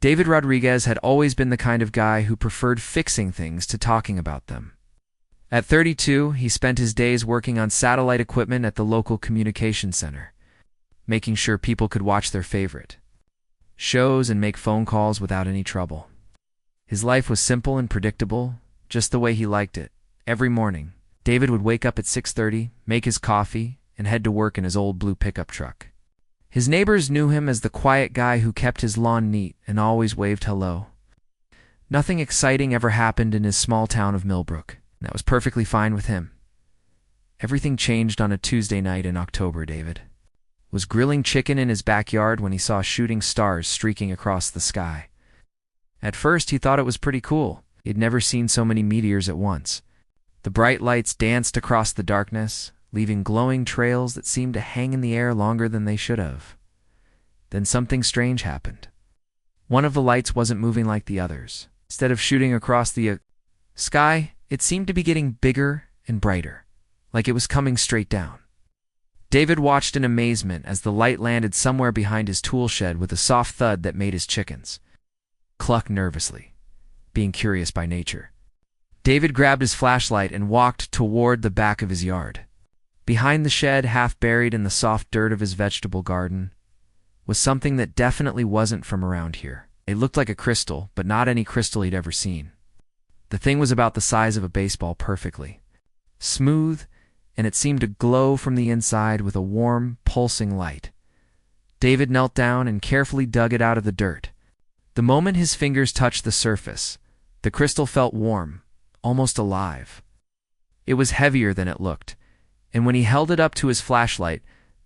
David Rodriguez had always been the kind of guy who preferred fixing things to talking about them. At 32, he spent his days working on satellite equipment at the local communication center, making sure people could watch their favorite shows and make phone calls without any trouble. His life was simple and predictable, just the way he liked it. Every morning, David would wake up at 6:30, make his coffee, and head to work in his old blue pickup truck. His neighbors knew him as the quiet guy who kept his lawn neat and always waved hello. Nothing exciting ever happened in his small town of Millbrook, and that was perfectly fine with him. Everything changed on a Tuesday night in October. David was grilling chicken in his backyard when he saw shooting stars streaking across the sky. At first, he thought it was pretty cool. He'd never seen so many meteors at once. The bright lights danced across the darkness, leaving glowing trails that seemed to hang in the air longer than they should have. Then something strange happened. One of the lights wasn't moving like the others. Instead of shooting across the sky, it seemed to be getting bigger and brighter, like it was coming straight down. David watched in amazement as the light landed somewhere behind his tool shed with a soft thud that made his chickens cluck nervously, being curious by nature. David grabbed his flashlight and walked toward the back of his yard. Behind the shed, half buried in the soft dirt of his vegetable garden, was something that definitely wasn't from around here. It looked like a crystal, but not any crystal he'd ever seen. The thing was about the size of a baseball, perfectly smooth, and it seemed to glow from the inside with a warm, pulsing light. David knelt down and carefully dug it out of the dirt. The moment his fingers touched the surface, the crystal felt warm, almost alive. It was heavier than it looked, and when he held it up to his flashlight,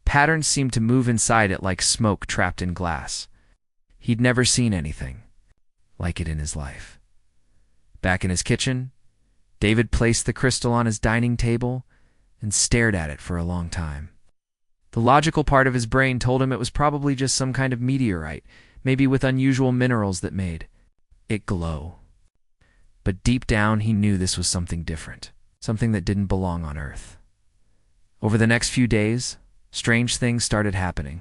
patterns seemed to move inside it like smoke trapped in glass. He'd never seen anything like it in his life. Back in his kitchen, David placed the crystal on his dining table and stared at it for a long time. The logical part of his brain told him it was probably just some kind of meteorite, maybe with unusual minerals that made it glow. But deep down, he knew this was something different, something that didn't belong on Earth. Over the next few days, strange things started happening.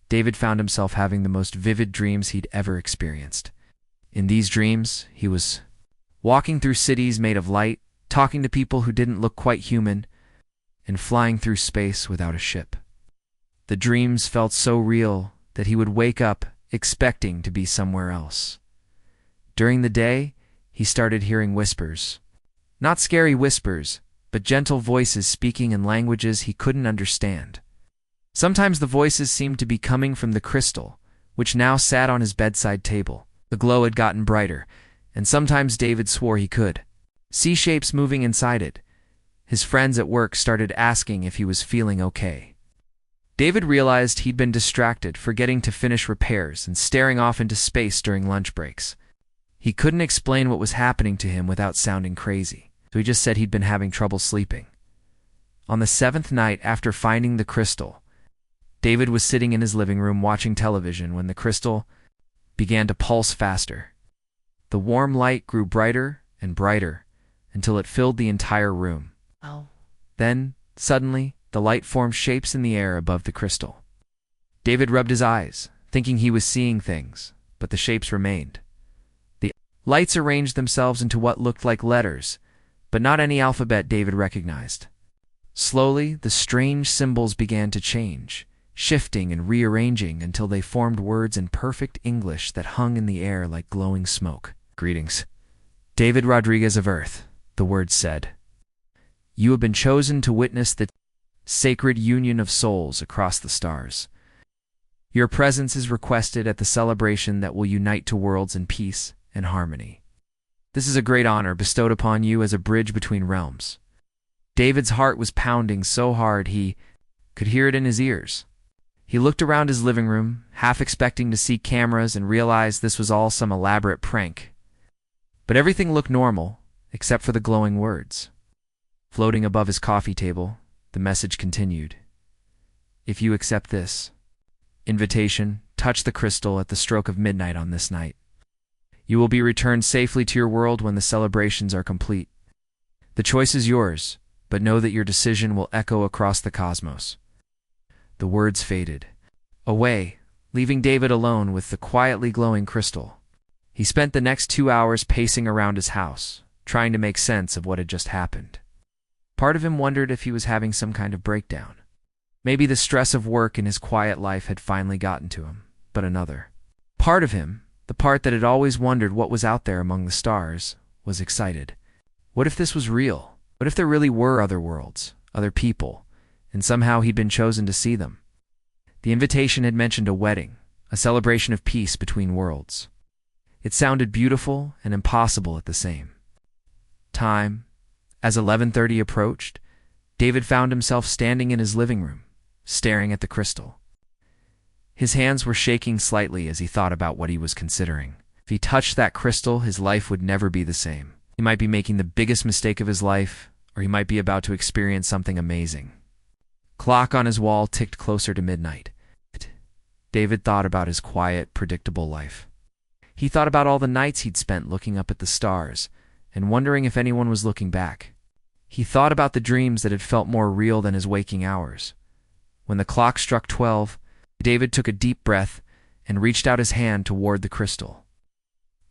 David found himself having the most vivid dreams he'd ever experienced. In these dreams, he was walking through cities made of light, talking to people who didn't look quite human, and flying through space without a ship. The dreams felt so real that he would wake up expecting to be somewhere else. During the day, he started hearing whispers. Not scary whispers, but gentle voices speaking in languages he couldn't understand. Sometimes the voices seemed to be coming from the crystal, which now sat on his bedside table. The glow had gotten brighter, and sometimes David swore he could see shapes moving inside it. His friends at work started asking if he was feeling okay. David realized he'd been distracted, forgetting to finish repairs and staring off into space during lunch breaks. He couldn't explain what was happening to him without sounding crazy, so he just said he'd been having trouble sleeping. On the 7th night after finding the crystal, David was sitting in his living room watching television when the crystal began to pulse faster. The warm light grew brighter and brighter until it filled the entire room. Oh. Then, suddenly, the light formed shapes in the air above the crystal. David rubbed his eyes, thinking he was seeing things, but the shapes remained. The lights arranged themselves into what looked like letters, but not any alphabet David recognized. Slowly, the strange symbols began to change, shifting and rearranging until they formed words in perfect English that hung in the air like glowing smoke. "Greetings, David Rodriguez of Earth," the words said. "You have been chosen to witness the sacred union of souls across the stars. Your presence is requested at the celebration that will unite two worlds in peace and harmony. This is a great honor bestowed upon you as a bridge between realms." David's heart was pounding so hard he could hear it in his ears. He looked around his living room, half expecting to see cameras, and realized this was all some elaborate prank. But everything looked normal, except for the glowing words. Floating above his coffee table, the message continued. "If you accept this invitation, touch the crystal at the stroke of midnight on this night. You will be returned safely to your world when the celebrations are complete. The choice is yours, but know that your decision will echo across the cosmos." The words faded away leaving David alone with the quietly glowing crystal. He spent the next 2 hours pacing around his house, trying to make sense of what had just happened. Part of him wondered if he was having some kind of breakdown. Maybe the stress of work in his quiet life had finally gotten to him, but another part of him, the part that had always wondered what was out there among the stars, was excited. What if this was real? What if there really were other worlds, other people, and somehow he'd been chosen to see them? The invitation had mentioned a wedding, a celebration of peace between worlds. It sounded beautiful and impossible at the same time. As 11:30 approached, David found himself standing in his living room, staring at the crystal. His hands were shaking slightly as he thought about what he was considering. If he touched that crystal, his life would never be the same. He might be making the biggest mistake of his life, or he might be about to experience something amazing. Clock on his wall ticked closer to midnight. David thought about his quiet, predictable life. He thought about all the nights he'd spent looking up at the stars and wondering if anyone was looking back. He thought about the dreams that had felt more real than his waking hours. When the clock struck 12, David took a deep breath and reached out his hand toward the crystal.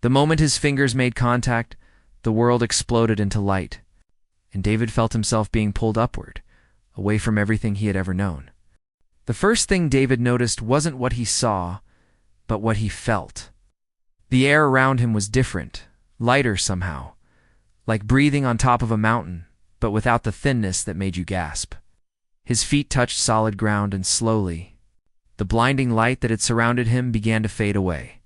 The moment his fingers made contact, the world exploded into light, and David felt himself being pulled upward, away from everything he had ever known. The first thing David noticed wasn't what he saw, but what he felt. The air around him was different, lighter somehow, like breathing on top of a mountain, but without the thinness that made you gasp. His feet touched solid ground, and slowly, the blinding light that had surrounded him began to fade away.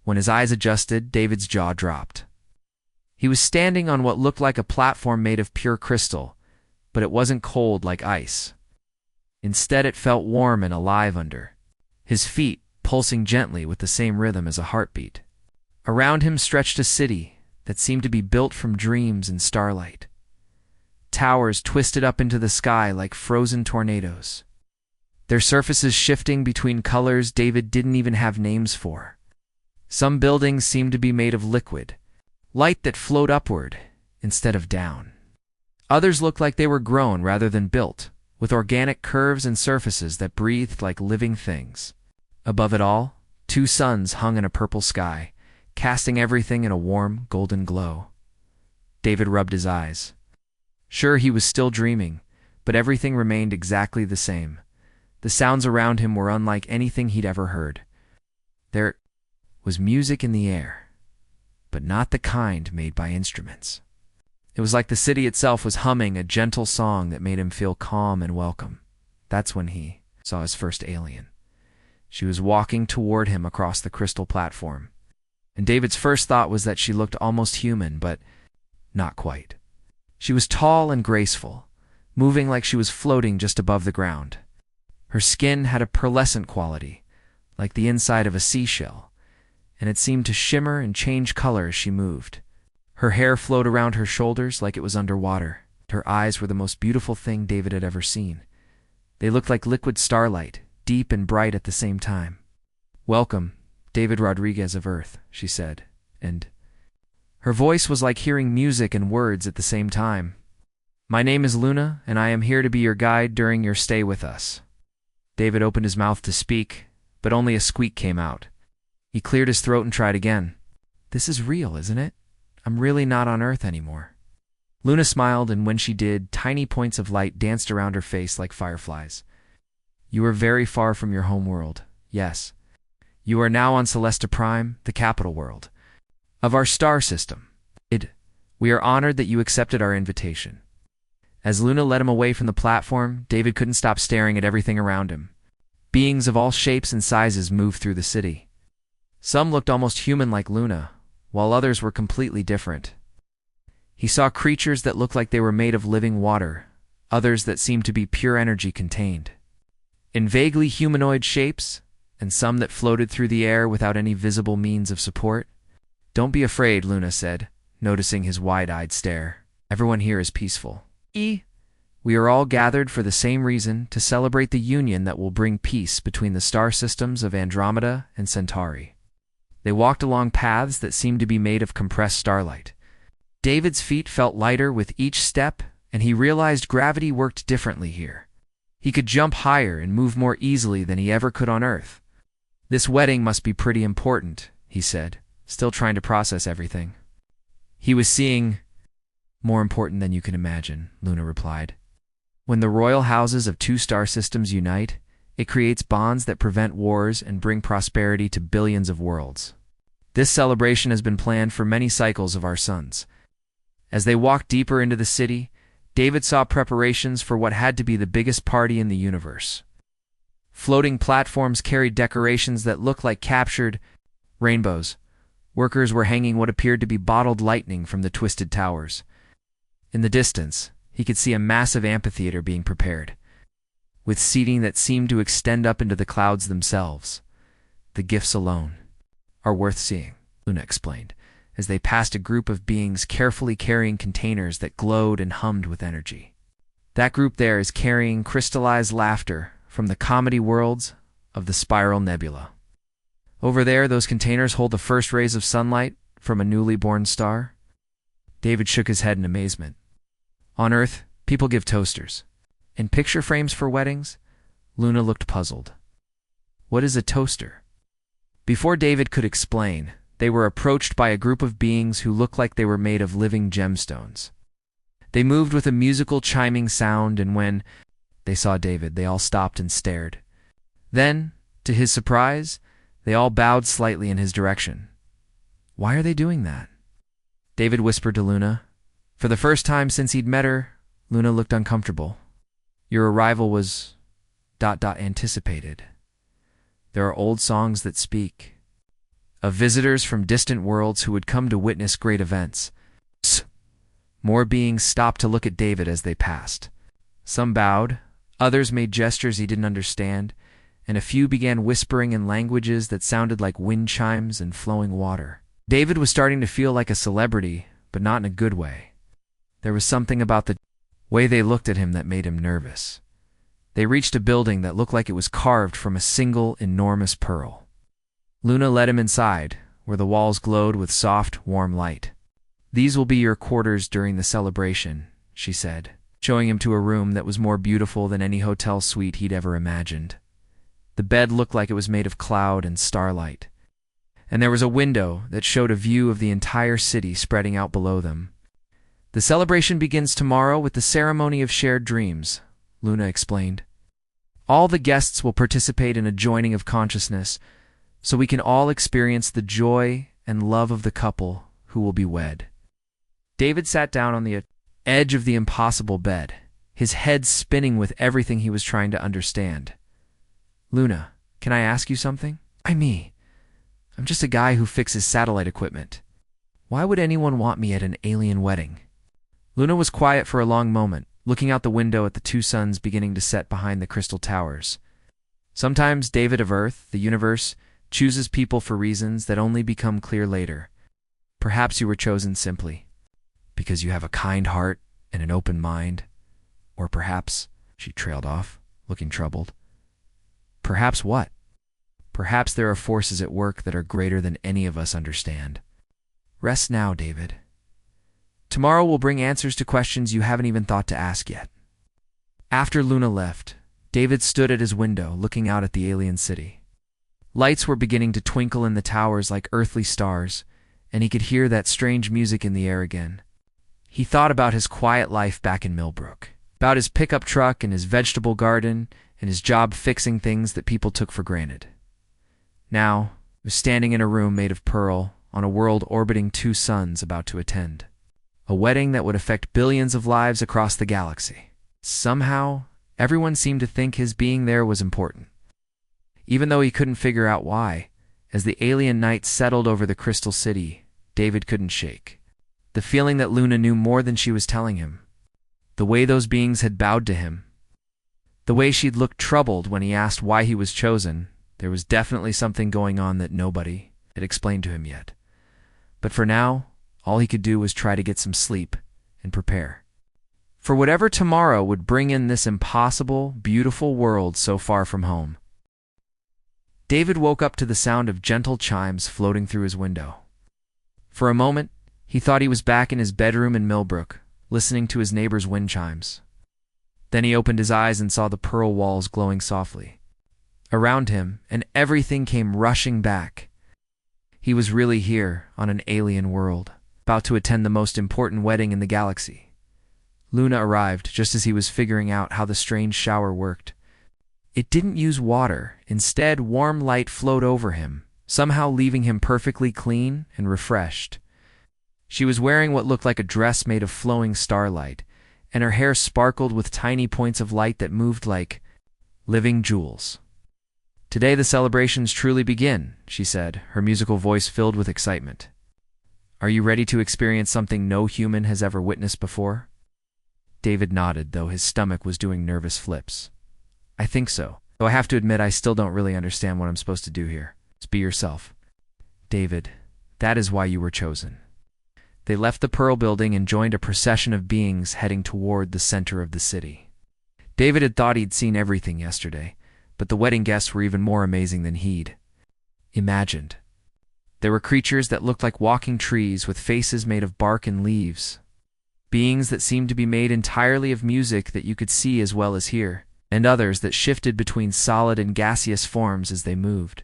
When his eyes adjusted, David's jaw dropped. He was standing on what looked like a platform made of pure crystal, but it wasn't cold like ice. Instead, it felt warm and alive under his feet, pulsing gently with the same rhythm as a heartbeat. Around him stretched a city that seemed to be built from dreams and starlight. Towers twisted up into the sky like frozen tornadoes, their surfaces shifting between colors David didn't even have names for. Some buildings seemed to be made of liquid, light that flowed upward instead of down. Others looked like they were grown rather than built, with organic curves and surfaces that breathed like living things. Above it all, 2 suns hung in a purple sky, casting everything in a warm, golden glow. David rubbed his eyes. Sure, he was still dreaming, but everything remained exactly the same. The sounds around him were unlike anything he'd ever heard. There was music in the air, but not the kind made by instruments. It was like the city itself was humming a gentle song that made him feel calm and welcome. That's when he saw his first alien. She was walking toward him across the crystal platform, and David's first thought was that she looked almost human, but not quite. She was tall and graceful, moving like she was floating just above the ground. Her skin had a pearlescent quality, like the inside of a seashell, and it seemed to shimmer and change color as she moved. Her hair flowed around her shoulders like it was underwater. Her eyes were the most beautiful thing David had ever seen. They looked like liquid starlight, deep and bright at the same time. "Welcome, David Rodriguez of Earth," she said, and her voice was like hearing music and words at the same time. "My name is Luna, and I am here to be your guide during your stay with us." David opened his mouth to speak, but only a squeak came out. He cleared his throat and tried again. "This is real, isn't it? I'm really not on Earth anymore." Luna smiled, and when she did, tiny points of light danced around her face like fireflies. "You are very far from your home world, yes. You are now on Celesta Prime, the capital world of our star system. We are honored that you accepted our invitation." As Luna led him away from the platform, David couldn't stop staring at everything around him. Beings of all shapes and sizes moved through the city. Some looked almost human like Luna, while others were completely different. He saw creatures that looked like they were made of living water, others that seemed to be pure energy contained in vaguely humanoid shapes, and some that floated through the air without any visible means of support. "Don't be afraid," Luna said, noticing his wide-eyed stare. "Everyone here is peaceful. We are all gathered for the same reason, to celebrate the union that will bring peace between the star systems of Andromeda and Centauri." They walked along paths that seemed to be made of compressed starlight. David's feet felt lighter with each step, and he realized gravity worked differently here. He could jump higher and move more easily than he ever could on Earth. "This wedding must be pretty important," he said, still trying to process everything. He was seeing more important than you can imagine, Luna replied. When the royal houses of two star systems unite, it creates bonds that prevent wars and bring prosperity to billions of worlds. This celebration has been planned for many cycles of our sons. As they walked deeper into the city, David saw preparations for what had to be the biggest party in the universe. Floating platforms carried decorations that looked like captured rainbows. Workers were hanging what appeared to be bottled lightning from the twisted towers. In the distance, he could see a massive amphitheater being prepared, with seating that seemed to extend up into the clouds themselves. "The gifts alone are worth seeing," Luna explained, as they passed a group of beings carefully carrying containers that glowed and hummed with energy. "That group there is carrying crystallized laughter from the comedy worlds of the Spiral Nebula. Over there, those containers hold the first rays of sunlight from a newly born star." David shook his head in amazement. "On Earth, people give toasters. And picture frames for weddings?" Luna looked puzzled. "What is a toaster?" Before David could explain, they were approached by a group of beings who looked like they were made of living gemstones. They moved with a musical chiming sound, and when they saw David, they all stopped and stared. Then, to his surprise, they all bowed slightly in his direction. "Why are they doing that?" David whispered to Luna. For the first time since he'd met her, Luna looked uncomfortable. "Your arrival was anticipated. There are old songs that speak of visitors from distant worlds who would come to witness great events." More beings stopped to look at David as they passed. Some bowed, others made gestures he didn't understand, and a few began whispering in languages that sounded like wind chimes and flowing water. David was starting to feel like a celebrity, but not in a good way. There was something about the way they looked at him that made him nervous. They reached a building that looked like it was carved from a single enormous pearl. Luna led him inside, where the walls glowed with soft, warm light. "These will be your quarters during the celebration," she said, showing him to a room that was more beautiful than any hotel suite he'd ever imagined. The bed looked like it was made of cloud and starlight, and there was a window that showed a view of the entire city spreading out below them. "The celebration begins tomorrow with the ceremony of shared dreams," Luna explained. "All the guests will participate in a joining of consciousness, so we can all experience the joy and love of the couple who will be wed." David sat down on the edge of the impossible bed, his head spinning with everything he was trying to understand. "Luna, can I ask you something?" I'm just a guy who fixes satellite equipment. Why would anyone want me at an alien wedding?" Luna was quiet for a long moment, looking out the window at the two suns beginning to set behind the crystal towers. Sometimes David of Earth, the universe, chooses people for reasons that only become clear later. Perhaps you were chosen simply because you have a kind heart and an open mind. Or perhaps, she trailed off, looking troubled. Perhaps what? Perhaps there are forces at work that are greater than any of us understand. Rest now, David. Tomorrow will bring answers to questions you haven't even thought to ask yet. After Luna left, David stood at his window looking out at the alien city. Lights were beginning to twinkle in the towers like earthly stars, and he could hear that strange music in the air again. He thought about his quiet life back in Millbrook, about his pickup truck and his vegetable garden and his job fixing things that people took for granted. Now, he was standing in a room made of pearl on a world orbiting two suns about to attend a wedding that would affect billions of lives across the galaxy. Somehow, everyone seemed to think his being there was important. Even though he couldn't figure out why, as the alien night settled over the Crystal City, David couldn't shake the feeling that Luna knew more than she was telling him. The way those beings had bowed to him, the way she'd looked troubled when he asked why he was chosen, there was definitely something going on that nobody had explained to him yet. But for now, all he could do was try to get some sleep and prepare for whatever tomorrow would bring in this impossible, beautiful world so far from home. David woke up to the sound of gentle chimes floating through his window. For a moment, he thought he was back in his bedroom in Millbrook, listening to his neighbor's wind chimes. Then he opened his eyes and saw the pearl walls glowing softly. around him, and everything came rushing back. He was really here, on an alien world, about to attend the most important wedding in the galaxy. Luna arrived just as he was figuring out how the strange shower worked. It didn't use water. Instead, warm light flowed over him, somehow leaving him perfectly clean and refreshed. She was wearing what looked like a dress made of flowing starlight, and her hair sparkled with tiny points of light that moved like living jewels. "Today the celebrations truly begin," she said, her musical voice filled with excitement. "Are you ready to experience something no human has ever witnessed before?" David nodded, though his stomach was doing nervous flips. "I think so, though I have to admit I still don't really understand what I'm supposed to do here. Just be yourself." "David, that is why you were chosen." They left the Pearl Building and joined a procession of beings heading toward the center of the city. David had thought he'd seen everything yesterday, but the wedding guests were even more amazing than he'd imagined. There were creatures that looked like walking trees with faces made of bark and leaves, beings that seemed to be made entirely of music that you could see as well as hear, and others that shifted between solid and gaseous forms as they moved.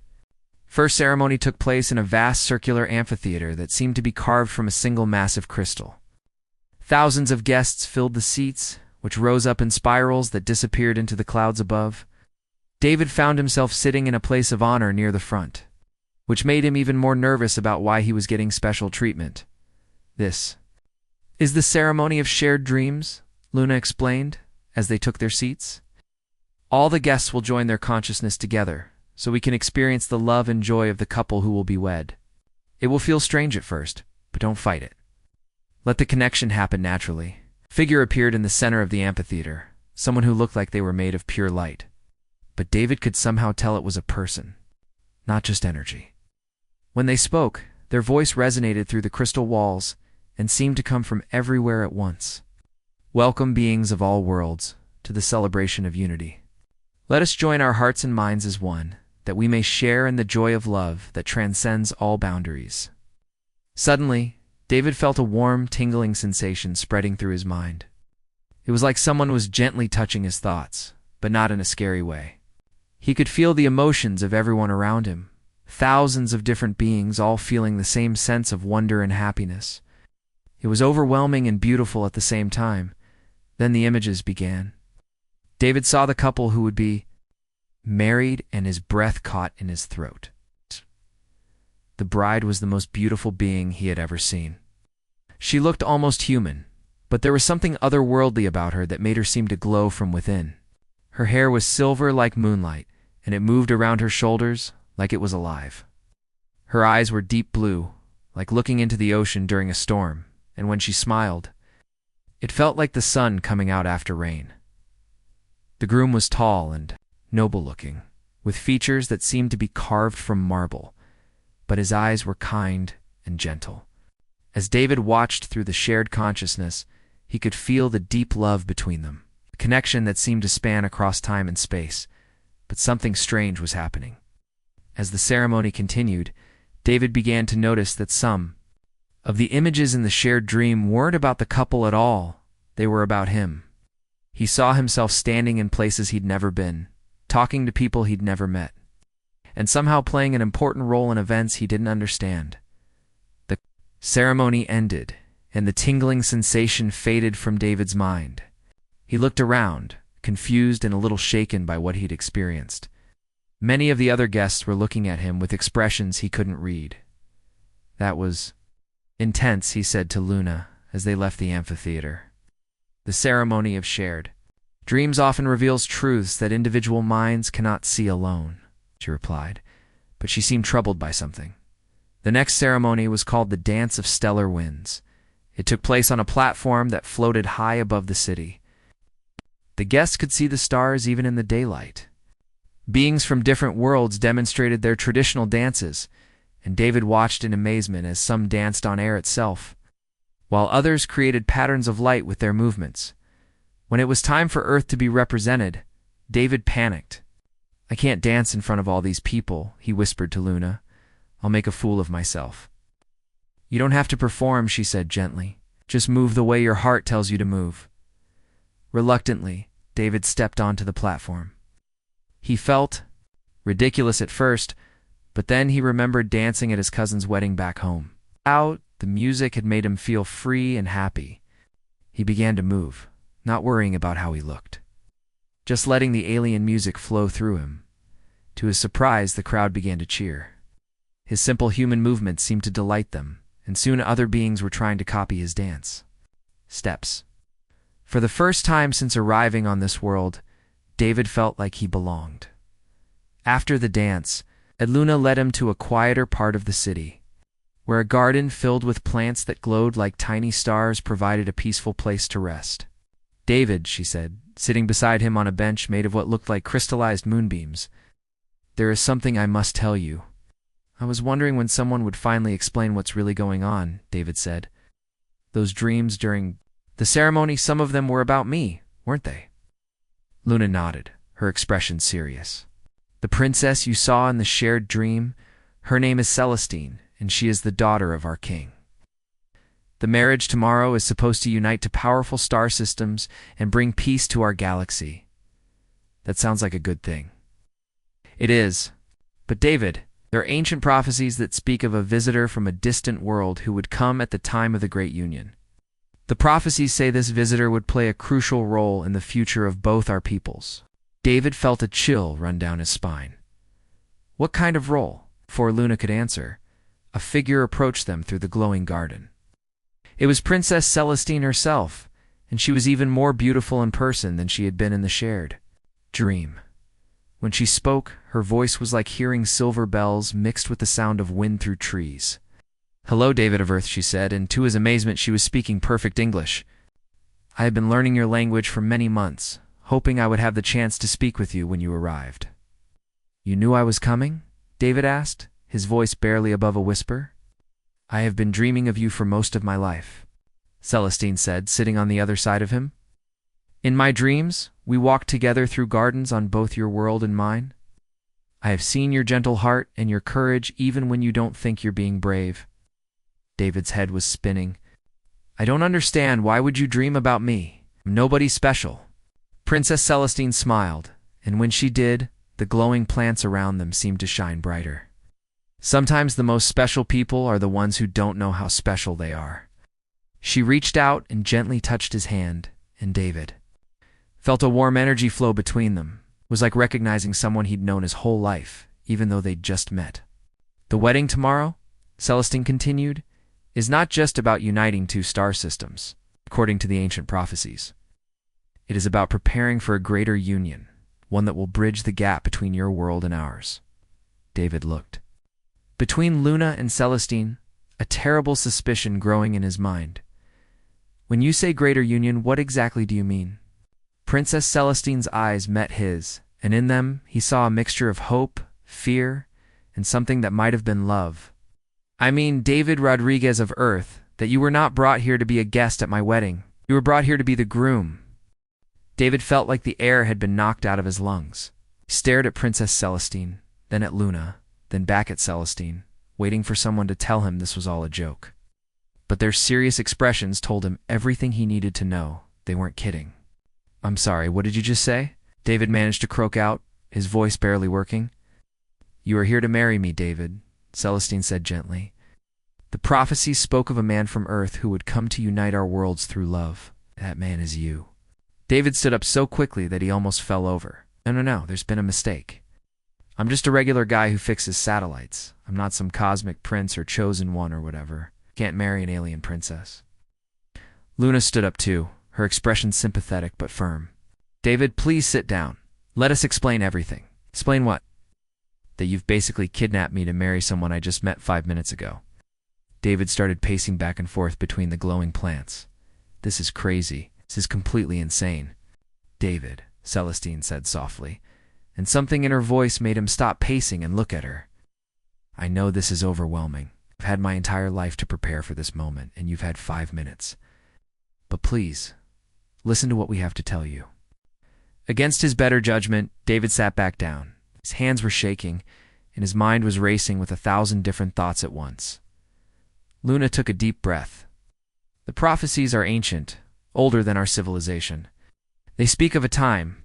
First ceremony took place in a vast circular amphitheater that seemed to be carved from a single massive crystal. Thousands of guests filled the seats, which rose up in spirals that disappeared into the clouds above. David found himself sitting in a place of honor near the front, which made him even more nervous about why he was getting special treatment. "This is the ceremony of shared dreams," Luna explained, as they took their seats. "All the guests will join their consciousness together, so we can experience the love and joy of the couple who will be wed. It will feel strange at first, but don't fight it. Let the connection happen naturally." A figure appeared in the center of the amphitheater, someone who looked like they were made of pure light. But David could somehow tell it was a person, not just energy. When they spoke, their voice resonated through the crystal walls and seemed to come from everywhere at once. "Welcome, beings of all worlds, to the celebration of unity. Let us join our hearts and minds as one, that we may share in the joy of love that transcends all boundaries." Suddenly, David felt a warm, tingling sensation spreading through his mind. It was like someone was gently touching his thoughts, but not in a scary way. He could feel the emotions of everyone around him, thousands of different beings all feeling the same sense of wonder and happiness. It was overwhelming and beautiful at the same time. Then the images began. David saw the couple who would be married, and his breath caught in his throat. The bride was the most beautiful being he had ever seen. She looked almost human, but there was something otherworldly about her that made her seem to glow from within. Her hair was silver like moonlight, and it moved around her shoulders like it was alive. Her eyes were deep blue, like looking into the ocean during a storm, and when she smiled, it felt like the sun coming out after rain. The groom was tall and noble-looking, with features that seemed to be carved from marble, but his eyes were kind and gentle. As David watched through the shared consciousness, he could feel the deep love between them, a connection that seemed to span across time and space. But something strange was happening. As the ceremony continued, David began to notice that some of the images in the shared dream weren't about the couple at all. They were about him. He saw himself standing in places he'd never been, talking to people he'd never met, and somehow playing an important role in events he didn't understand. The ceremony ended, and the tingling sensation faded from David's mind. He looked around, confused and a little shaken by what he'd experienced. Many of the other guests were looking at him with expressions he couldn't read. "That was intense," he said to Luna as they left the amphitheater. "The ceremony of shared dreams often reveals truths that individual minds cannot see alone," she replied, but she seemed troubled by something. The next ceremony was called the Dance of Stellar Winds. It took place on a platform that floated high above the city. The guests could see the stars even in the daylight. Beings from different worlds demonstrated their traditional dances, and David watched in amazement as some danced on air itself, while others created patterns of light with their movements. When it was time for Earth to be represented, David panicked. "I can't dance in front of all these people," he whispered to Luna. "I'll make a fool of myself." "You don't have to perform," she said gently. "Just move the way your heart tells you to move." Reluctantly, David stepped onto the platform. He felt Ridiculous at first, but then he remembered dancing at his cousin's wedding back home. The music had made him feel free and happy. He began to move, not worrying about how he looked, just letting the alien music flow through him. To his surprise, the crowd began to cheer. His simple human movements seemed to delight them, and soon other beings were trying to copy his dance steps. For the first time since arriving on this world, David felt like he belonged. After the dance, Luna led him to a quieter part of the city, where a garden filled with plants that glowed like tiny stars provided a peaceful place to rest. "David," she said, sitting beside him on a bench made of what looked like crystallized moonbeams, "there is something I must tell you." "I was wondering when someone would finally explain what's really going on," David said. "Those dreams during the ceremony, some of them were about me, weren't they?" Luna nodded, her expression serious. "The princess you saw in the shared dream, her name is Celestine, and she is the daughter of our king. The marriage tomorrow is supposed to unite to powerful star systems and bring peace to our galaxy." "That sounds like a good thing." "It is. But David, there are ancient prophecies that speak of a visitor from a distant world who would come at the time of the Great Union. The prophecies say this visitor would play a crucial role in the future of both our peoples." David felt a chill run down his spine. "What kind of role?" Before Luna could answer, a figure approached them through the glowing garden. It was Princess Celestine herself, and she was even more beautiful in person than she had been in the shared dream. When she spoke, her voice was like hearing silver bells mixed with the sound of wind through trees. "Hello, David of Earth," she said, and to his amazement she was speaking perfect English. "I have been learning your language for many months, hoping I would have the chance to speak with you when you arrived." "You knew I was coming?" David asked, his voice barely above a whisper. "I have been dreaming of you for most of my life," Celestine said, sitting on the other side of him. "In my dreams, we walked together through gardens on both your world and mine. I have seen your gentle heart and your courage even when you don't think you're being brave." David's head was spinning. "I don't understand. Why would you dream about me? I'm nobody special." Princess Celestine smiled, and when she did, the glowing plants around them seemed to shine brighter. "Sometimes the most special people are the ones who don't know how special they are." She reached out and gently touched his hand, and David felt a warm energy flow between them. It was like recognizing someone he'd known his whole life, even though they'd just met. "The wedding tomorrow," Celestine continued, "is not just about uniting two star systems, according to the ancient prophecies. It is about preparing for a greater union, one that will bridge the gap between your world and ours." David looked between Luna and Celestine, a terrible suspicion growing in his mind. "When you say greater union, what exactly do you mean?" Princess Celestine's eyes met his, and in them he saw a mixture of hope, fear, and something that might have been love. "I mean, David Rodriguez of Earth, that you were not brought here to be a guest at my wedding. You were brought here to be the groom." David felt like the air had been knocked out of his lungs. He stared at Princess Celestine, then at Luna, then back at Celestine, waiting for someone to tell him this was all a joke. But their serious expressions told him everything he needed to know. They weren't kidding. "I'm sorry, what did you just say?" David managed to croak out, his voice barely working. "You are here to marry me, David," Celestine said gently. "The prophecies spoke of a man from Earth who would come to unite our worlds through love. That man is you." David stood up so quickly that he almost fell over. No, there's been a mistake. I'm just a regular guy who fixes satellites. I'm not some cosmic prince or chosen one or whatever. Can't marry an alien princess." Luna stood up too, her expression sympathetic but firm. "David, please sit down. Let us explain everything." "Explain what?" "That you've basically kidnapped me to marry someone I just met 5 minutes ago." David started pacing back and forth between the glowing plants. "This is crazy. This is completely insane." "David," Celestine said softly, and something in her voice made him stop pacing and look at her. "I know this is overwhelming. I've had my entire life to prepare for this moment, and you've had 5 minutes. But please, listen to what we have to tell you." Against his better judgment, David sat back down. His hands were shaking, and his mind was racing with 1,000 different thoughts at once. Luna took a deep breath. "The prophecies are ancient, older than our civilization. They speak of a time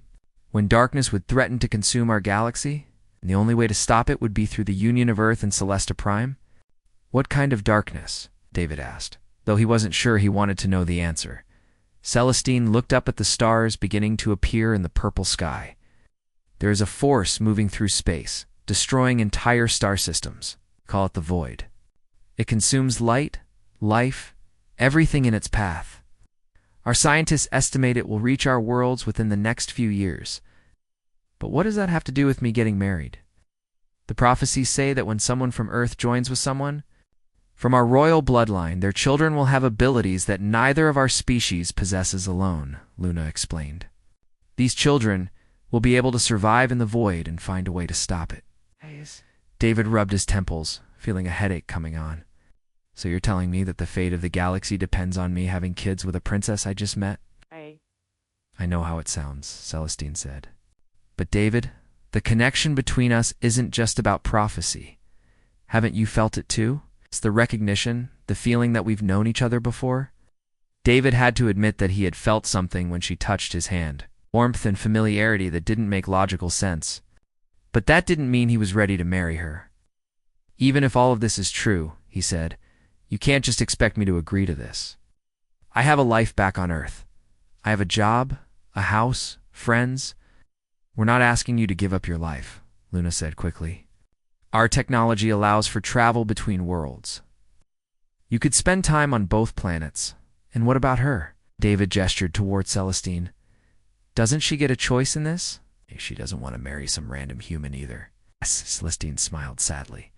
when darkness would threaten to consume our galaxy, And the only way to stop it would be through the union of Earth and Celesta Prime? What kind of darkness? David asked, though he wasn't sure he wanted to know the answer. Celestine looked up at the stars beginning to appear in the purple sky. There is a force moving through space, destroying entire star systems. Call it the void. It consumes light, life, everything in its path. Our scientists estimate it will reach our worlds within the next few years. But what does that have to do with me getting married? The prophecies say that when someone from Earth joins with someone from our royal bloodline, their children will have abilities that neither of our species possesses alone, Luna explained. These children will be able to survive in the void and find a way to stop it. David rubbed his temples, feeling a headache coming on. So you're telling me that the fate of the galaxy depends on me having kids with a princess I just met? I know how it sounds, Celestine said. But David, the connection between us isn't just about prophecy. Haven't you felt it too? It's the recognition, the feeling that we've known each other before. David had to admit that he had felt something when she touched his hand, warmth and familiarity that didn't make logical sense. But that didn't mean he was ready to marry her. Even if all of this is true, he said, you can't just expect me to agree to this. I have a life back on Earth. I have a job, a house, friends. We're not asking you to give up your life, Luna said quickly. Our technology allows for travel between worlds. You could spend time on both planets. And what about her? David gestured toward Celestine. Doesn't she get a choice in this? She doesn't want to marry some random human either. Yes, Celestine smiled sadly.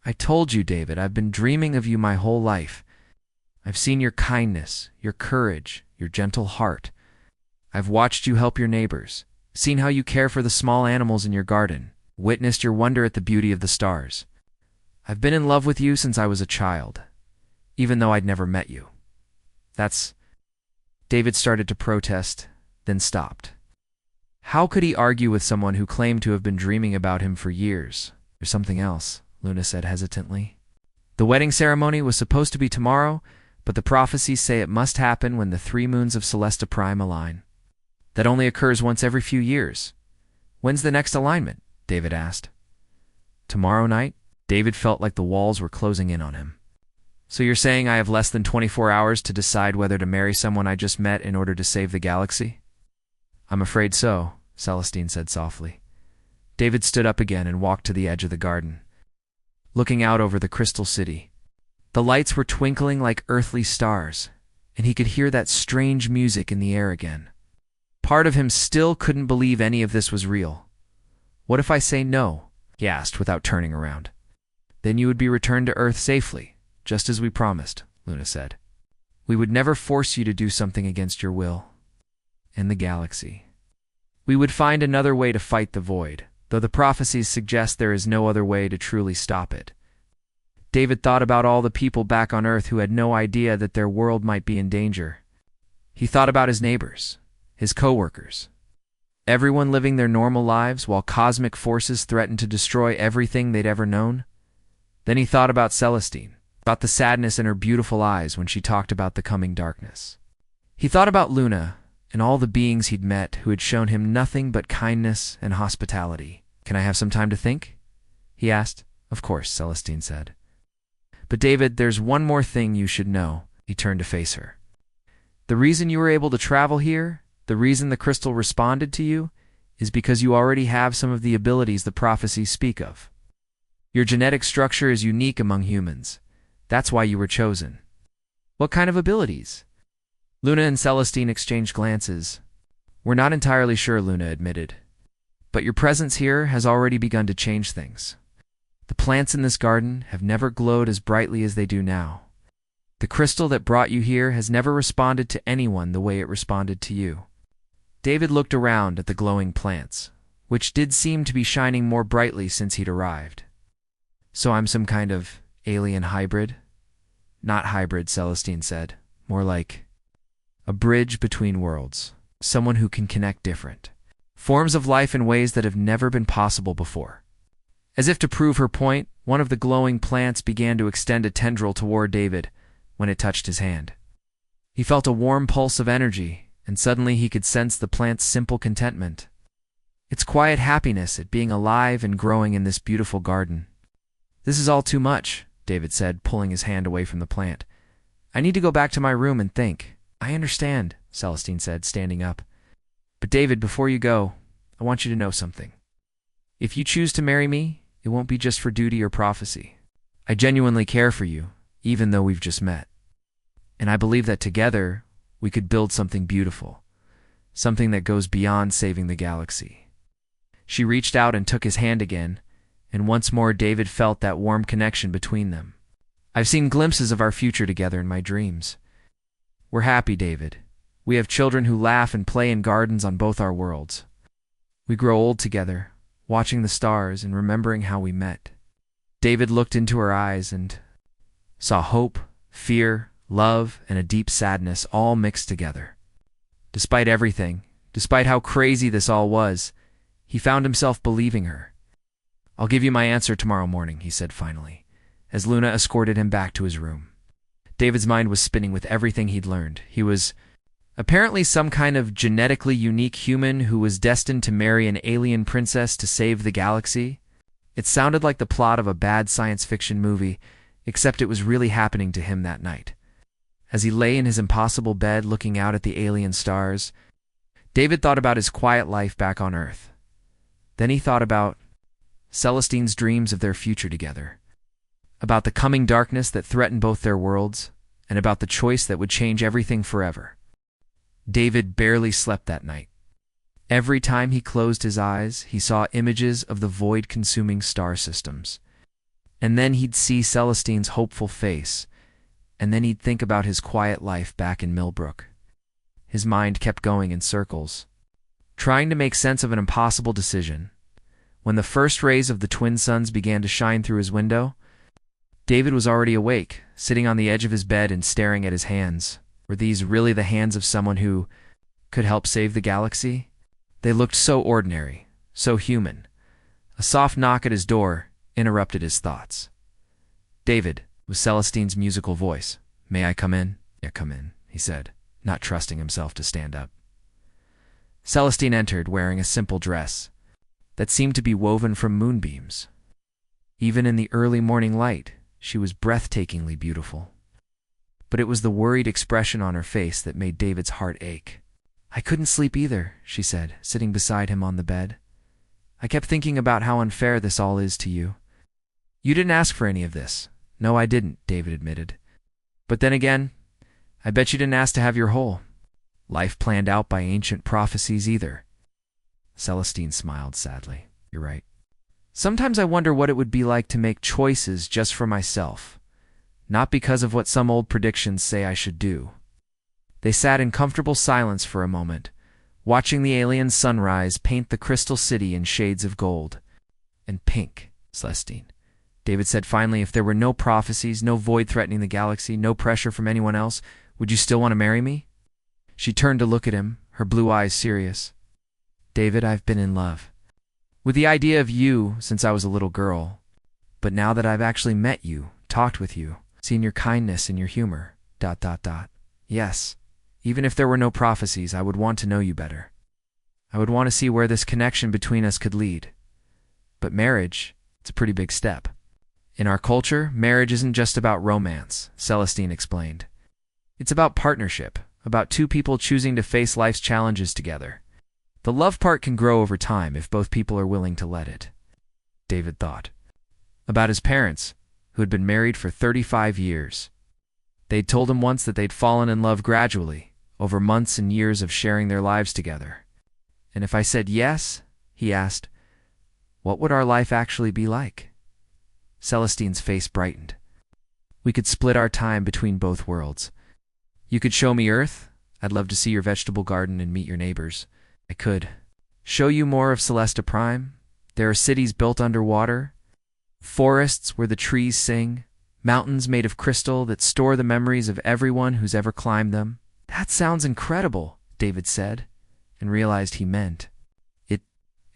I told you, David, I've been dreaming of you my whole life. I've seen your kindness, your courage, your gentle heart. I've watched you help your neighbors, seen how you care for the small animals in your garden, witnessed your wonder at the beauty of the stars. I've been in love with you since I was a child, even though I'd never met you. David started to protest, then stopped. How could he argue with someone who claimed to have been dreaming about him for years? There's something else, Luna said hesitantly. The wedding ceremony was supposed to be tomorrow, but the prophecies say it must happen when the 3 moons of Celesta Prime align. That only occurs once every few years. When's the next alignment? David asked. Tomorrow night? David felt like the walls were closing in on him. So you're saying I have less than 24 hours to decide whether to marry someone I just met in order to save the galaxy? I'm afraid so, Celestine said softly. David stood up again and walked to the edge of the garden, looking out over the crystal city. The lights were twinkling like earthly stars, and he could hear that strange music in the air again. Part of him still couldn't believe any of this was real. What if I say no? He asked without turning around. Then you would be returned to Earth safely, just as we promised, Luna said. We would never force you to do something against your will. And the galaxy. We would find another way to fight the void, though the prophecies suggest there is no other way to truly stop it. David thought about all the people back on Earth who had no idea that their world might be in danger. He thought about his neighbors, his co-workers, everyone living their normal lives while cosmic forces threatened to destroy everything they'd ever known. Then he thought about Celestine, about the sadness in her beautiful eyes when she talked about the coming darkness. He thought about Luna and all the beings he'd met who had shown him nothing but kindness and hospitality. Can I have some time to think? He asked. Of course, Celestine said. But David, there's one more thing you should know. He turned to face her. The reason you were able to travel here, the reason the crystal responded to you, is because you already have some of the abilities the prophecies speak of. Your genetic structure is unique among humans. That's why you were chosen. What kind of abilities? Luna and Celestine exchanged glances. We're not entirely sure, Luna admitted. But your presence here has already begun to change things. The plants in this garden have never glowed as brightly as they do now. The crystal that brought you here has never responded to anyone the way it responded to you. David looked around at the glowing plants, which did seem to be shining more brightly since he'd arrived. So I'm some kind of alien hybrid? Not hybrid, Celestine said. More like a bridge between worlds. Someone who can connect different forms of life in ways that have never been possible before. As if to prove her point, one of the glowing plants began to extend a tendril toward David when it touched his hand. He felt a warm pulse of energy, and suddenly he could sense the plant's simple contentment. It's quiet happiness at being alive and growing in this beautiful garden. This is all too much, David said, pulling his hand away from the plant. I need to go back to my room and think. I understand, Celestine said, standing up. But David, before you go, I want you to know something. If you choose to marry me, it won't be just for duty or prophecy. I genuinely care for you, even though we've just met. And I believe that together, we could build something beautiful, something that goes beyond saving the galaxy. She reached out and took his hand again, and once more David felt that warm connection between them. I've seen glimpses of our future together in my dreams. We're happy, David. We have children who laugh and play in gardens on both our worlds. We grow old together, watching the stars and remembering how we met. David looked into her eyes and saw hope, fear, love, and a deep sadness all mixed together. Despite everything, despite how crazy this all was, he found himself believing her. I'll give you my answer tomorrow morning, he said finally, as Luna escorted him back to his room. David's mind was spinning with everything he'd learned. He was apparently some kind of genetically unique human who was destined to marry an alien princess to save the galaxy. It sounded like the plot of a bad science fiction movie, except it was really happening to him that night. As he lay in his impossible bed looking out at the alien stars, David thought about his quiet life back on Earth. Then he thought about Celestine's dreams of their future together, about the coming darkness that threatened both their worlds, and about the choice that would change everything forever. David barely slept that night. Every time he closed his eyes, he saw images of the void-consuming star systems. And then he'd see Celestine's hopeful face, and then he'd think about his quiet life back in Millbrook. His mind kept going in circles, trying to make sense of an impossible decision. When the first rays of the twin suns began to shine through his window, David was already awake, sitting on the edge of his bed and staring at his hands. Were these really the hands of someone who could help save the galaxy? They looked so ordinary, so human. A soft knock at his door interrupted his thoughts. David, was Celestine's musical voice. May I come in? Yeah, come in, he said, not trusting himself to stand up. Celestine entered wearing a simple dress that seemed to be woven from moonbeams. Even in the early morning light, she was breathtakingly beautiful. But it was the worried expression on her face that made David's heart ache. I couldn't sleep either, she said, sitting beside him on the bed. I kept thinking about how unfair this all is to you. You didn't ask for any of this. No, I didn't, David admitted. But then again, I bet you didn't ask to have your whole life planned out by ancient prophecies either. Celestine smiled sadly. You're right. Sometimes I wonder what it would be like to make choices just for myself, not because of what some old predictions say I should do. They sat in comfortable silence for a moment, watching the alien sunrise paint the crystal city in shades of gold and pink. Celestine, David said finally, if there were no prophecies, no void threatening the galaxy, no pressure from anyone else, would you still want to marry me? She turned to look at him, her blue eyes serious. David, I've been in love with the idea of you since I was a little girl. But now that I've actually met you, talked with you, seen your kindness and your humor, ... Yes, even if there were no prophecies, I would want to know you better. I would want to see where this connection between us could lead. But marriage, it's a pretty big step. In our culture, marriage isn't just about romance, Celestine explained. It's about partnership, about two people choosing to face life's challenges together. The love part can grow over time if both people are willing to let it. David thought about his parents, who had been married for 35 years. They'd told him once that they'd fallen in love gradually, over months and years of sharing their lives together. And if I said yes, he asked, what would our life actually be like? Celestine's face brightened. We could split our time between both worlds. You could show me Earth. I'd love to see your vegetable garden and meet your neighbors. I could show you more of Celesta Prime. There are cities built underwater, forests where the trees sing, mountains made of crystal that store the memories of everyone who's ever climbed them. That sounds incredible, David said, and realized he meant it.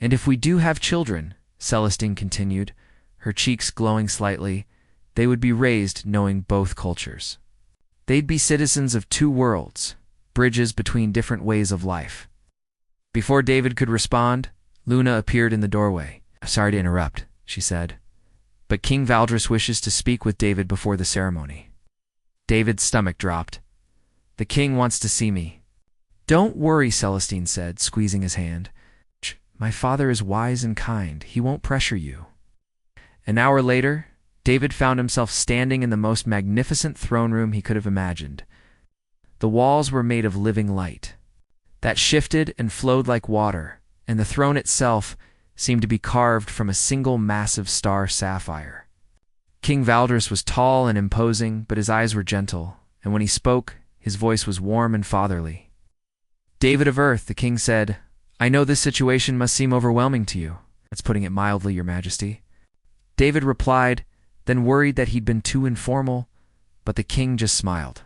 And if we do have children, Celestine continued, her cheeks glowing slightly, they would be raised knowing both cultures. They'd be citizens of two worlds, bridges between different ways of life. Before David could respond, Luna appeared in the doorway. "Sorry to interrupt," she said, "but King Valdris wishes to speak with David before the ceremony." David's stomach dropped. "The king wants to see me." "Don't worry," Celestine said, squeezing his hand. "My father is wise and kind. He won't pressure you." An hour later, David found himself standing in the most magnificent throne room he could have imagined. The walls were made of living light that shifted and flowed like water, and the throne itself seemed to be carved from a single massive star sapphire. King Valdris was tall and imposing, but his eyes were gentle, and when he spoke, his voice was warm and fatherly. "David of Earth," the king said, "I know this situation must seem overwhelming to you." "That's putting it mildly, Your Majesty." David replied, then worried that he'd been too informal, but the king just smiled.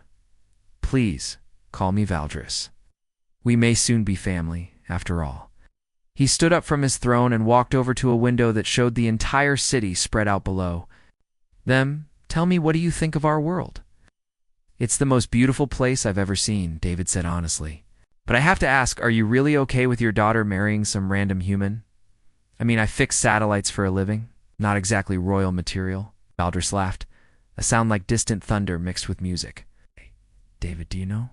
"Please, call me Valdris. We may soon be family, after all." He stood up from his throne and walked over to a window that showed the entire city spread out below. "Then, tell me, what do you think of our world?" "It's the most beautiful place I've ever seen," David said honestly. "But I have to ask, are you really okay with your daughter marrying some random human? I mean, I fix satellites for a living. Not exactly royal material." Valdris laughed, a sound like distant thunder mixed with music. "David, do you know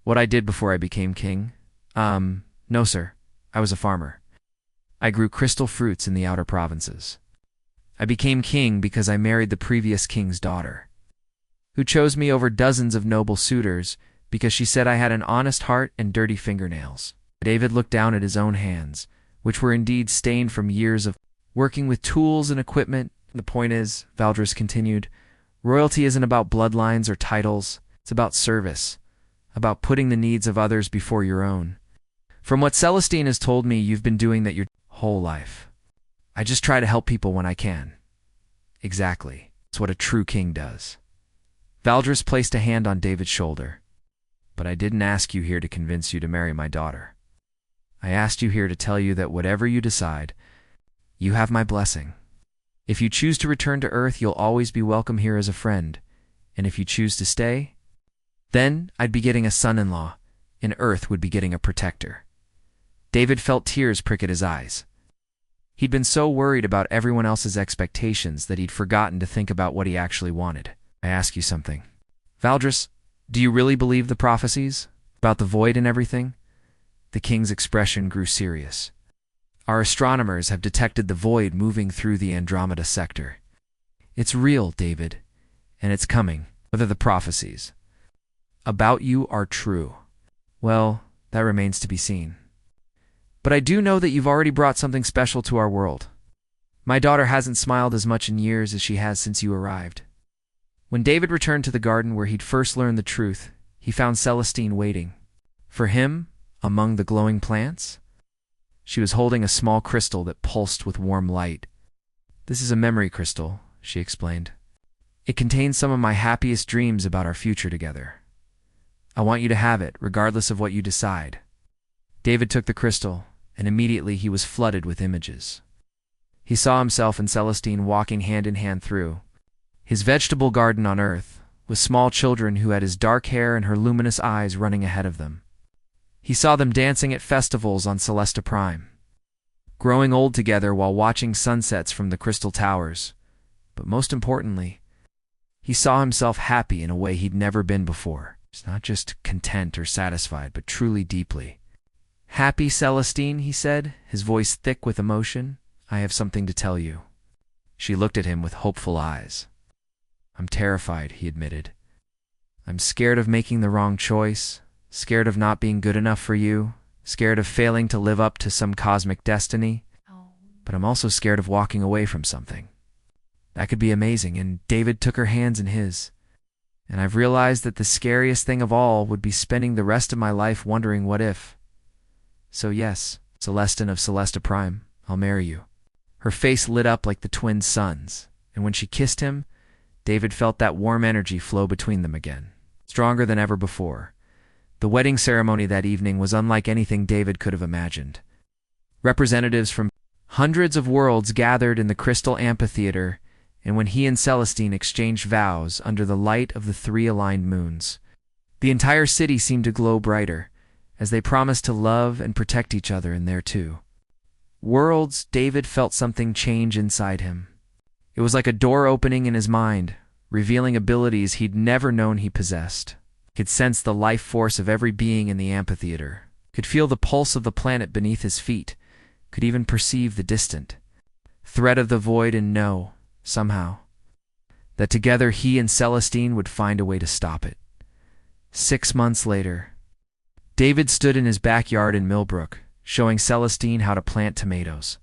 what I did before I became king?" No, sir. I was a farmer. I grew crystal fruits in the outer provinces. I became king because I married the previous king's daughter, who chose me over dozens of noble suitors because she said I had an honest heart and dirty fingernails." David looked down at his own hands, which were indeed stained from years of working with tools and equipment. "The point is," Valdris continued, "royalty isn't about bloodlines or titles. It's about service, about putting the needs of others before your own. From what Celestine has told me, you've been doing that your whole life. I just try to help people when I can." "Exactly. It's what a true king does." Valdris placed a hand on David's shoulder. "But I didn't ask you here to convince you to marry my daughter. I asked you here to tell you that whatever you decide, you have my blessing. If you choose to return to Earth, you'll always be welcome here as a friend. And if you choose to stay, then I'd be getting a son-in-law, and Earth would be getting a protector." David felt tears prick at his eyes. He'd been so worried about everyone else's expectations that he'd forgotten to think about what he actually wanted. "I ask you something. Valdris, do you really believe the prophecies about the void and everything?" The king's expression grew serious. "Our astronomers have detected the void moving through the Andromeda sector. It's real, David, and it's coming, whether the prophecies about you are true. Well, that remains to be seen. But I do know that you've already brought something special to our world. My daughter hasn't smiled as much in years as she has since you arrived." When David returned to the garden where he'd first learned the truth, he found Celestine waiting for him among the glowing plants. She was holding a small crystal that pulsed with warm light. "This is a memory crystal," she explained. "It contains some of my happiest dreams about our future together. I want you to have it, regardless of what you decide." David took the crystal, and immediately he was flooded with images. He saw himself and Celestine walking hand in hand through his vegetable garden on Earth, with small children who had his dark hair and her luminous eyes running ahead of them. He saw them dancing at festivals on Celesta Prime, growing old together while watching sunsets from the crystal towers. But most importantly, he saw himself happy in a way he'd never been before. He's not just content or satisfied, but truly deeply happy. "Celestine," he said, his voice thick with emotion, "I have something to tell you." She looked at him with hopeful eyes. "I'm terrified," he admitted. "I'm scared of making the wrong choice, scared of not being good enough for you, scared of failing to live up to some cosmic destiny. But I'm also scared of walking away from something that could be amazing." And David took her hands in his. "And I've realized that the scariest thing of all would be spending the rest of my life wondering what if. So yes, Celestine of Celesta Prime, I'll marry you." Her face lit up like the twin suns, and when she kissed him, David felt that warm energy flow between them again, stronger than ever before. The wedding ceremony that evening was unlike anything David could have imagined. Representatives from hundreds of worlds gathered in the crystal amphitheater, and when he and Celestine exchanged vows under the light of the three aligned moons, the entire city seemed to glow brighter, as they promised to love and protect each other in there too. Worlds, David felt something change inside him. It was like a door opening in his mind, revealing abilities he'd never known he possessed. He could sense the life force of every being in the amphitheater, could feel the pulse of the planet beneath his feet, could even perceive the distant threat of the void and know, somehow, that together he and Celestine would find a way to stop it. 6 months later, David stood in his backyard in Millbrook, showing Celestine how to plant tomatoes.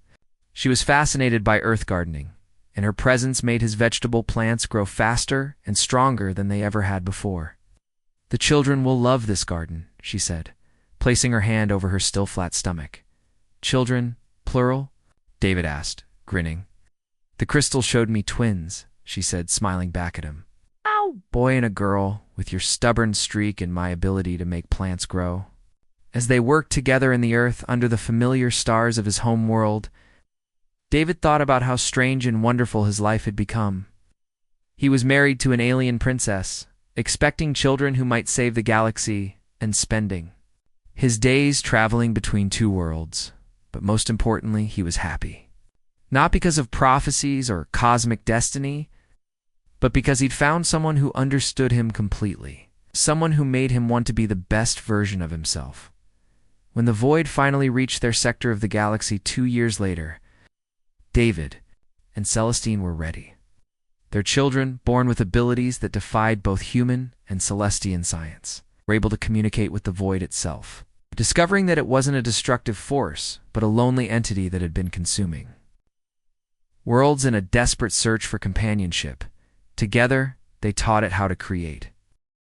She was fascinated by earth gardening, and her presence made his vegetable plants grow faster and stronger than they ever had before. "The children will love this garden," she said, placing her hand over her still flat stomach. "Children, plural?" David asked, grinning. "The crystal showed me twins," she said, smiling back at him. "Ow! Boy and a girl, with your stubborn streak and my ability to make plants grow." As they worked together in the earth under the familiar stars of his home world, David thought about how strange and wonderful his life had become. He was married to an alien princess, expecting children who might save the galaxy, and spending his days traveling between two worlds. But most importantly, he was happy. Not because of prophecies or cosmic destiny, but because he'd found someone who understood him completely, someone who made him want to be the best version of himself. When the Void finally reached their sector of the galaxy 2 years later, David and Celestine were ready. Their children, born with abilities that defied both human and Celestian science, were able to communicate with the Void itself, discovering that it wasn't a destructive force, but a lonely entity that had been consuming worlds in a desperate search for companionship. Together, they taught it how to create